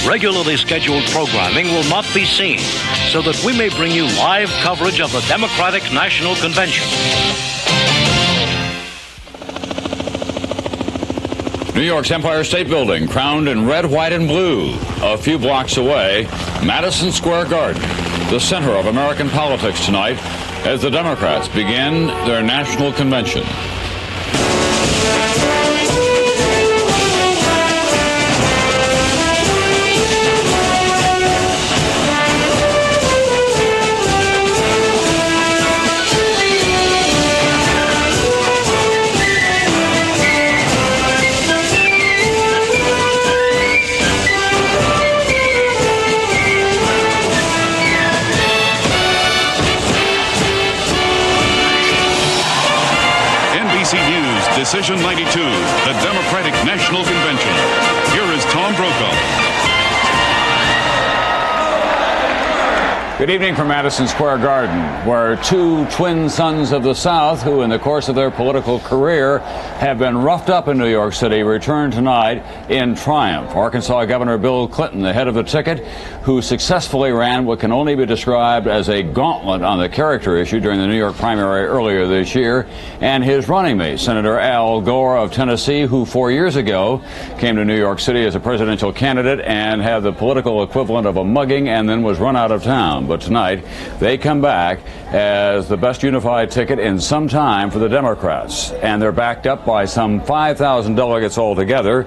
regularly scheduled programming will not be seen, so that we may bring you live coverage of the Democratic National Convention. New York's Empire State Building, crowned in red, white, and blue. A few blocks away, Madison Square Garden, the center of American politics tonight, as the Democrats begin their national convention. NBC News Decision 92, the Democratic National Convention. Here is Tom Brokaw. Good evening from Madison Square Garden, where two twin sons of the South, who in the course of their political career have been roughed up in New York City, return tonight in triumph. Arkansas Governor Bill Clinton, the head of the ticket, who successfully ran what can only be described as a gauntlet on the character issue during the New York primary earlier this year, and his running mate, Senator Al Gore of Tennessee, who 4 years ago came to New York City as a presidential candidate and had the political equivalent of a mugging and then was run out of town. But tonight, they come back as the best unified ticket in some time for the Democrats. And they're backed up by some 5,000 delegates altogether,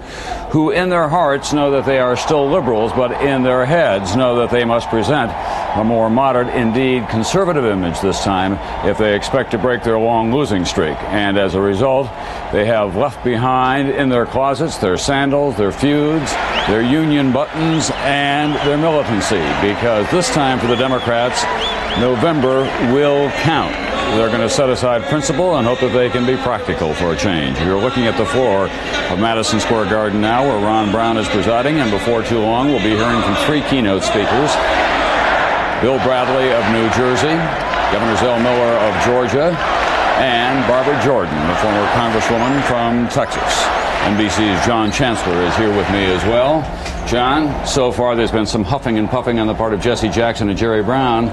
who in their hearts know that they are still liberals, but in their heads know that they must present a more moderate, indeed conservative image this time if they expect to break their long losing streak. And as a result, they have left behind in their closets their sandals, their feuds, their union buttons, and their militancy, because this time for the Democrats, November will count. They're going to set aside principle and hope that they can be practical for a change. You're looking at the floor of Madison Square Garden now, where Ron Brown is presiding, and before too long we'll be hearing from three keynote speakers. Bill Bradley of New Jersey, Governor Zell Miller of Georgia, and Barbara Jordan, the former congresswoman from Texas. NBC's John Chancellor is here with me as well. John, so far there's been some huffing and puffing on the part of Jesse Jackson and Jerry Brown,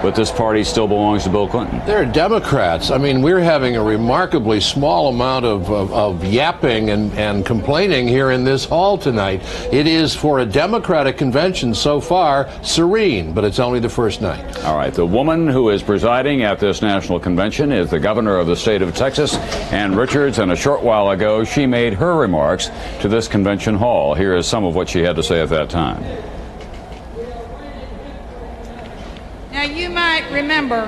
but this party still belongs to Bill Clinton. They're Democrats. I mean, we're having a remarkably small amount of yapping and complaining here in this hall tonight. It is, for a Democratic convention so far, serene, but it's only the first night. All right, the woman who is presiding at this national convention is the governor of the state of Texas, Ann Richards, and a short while ago she made her remarks to this convention hall. Here is some of what she had to say at that time. Now, you might remember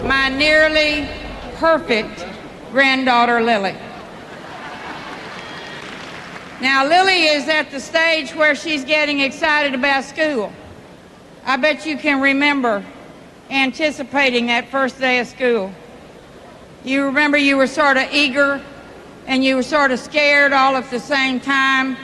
my nearly perfect granddaughter, Lily. Now, Lily is at the stage where she's getting excited about school. I bet you can remember anticipating that first day of school. You remember you were sort of eager and you were sort of scared all at the same time.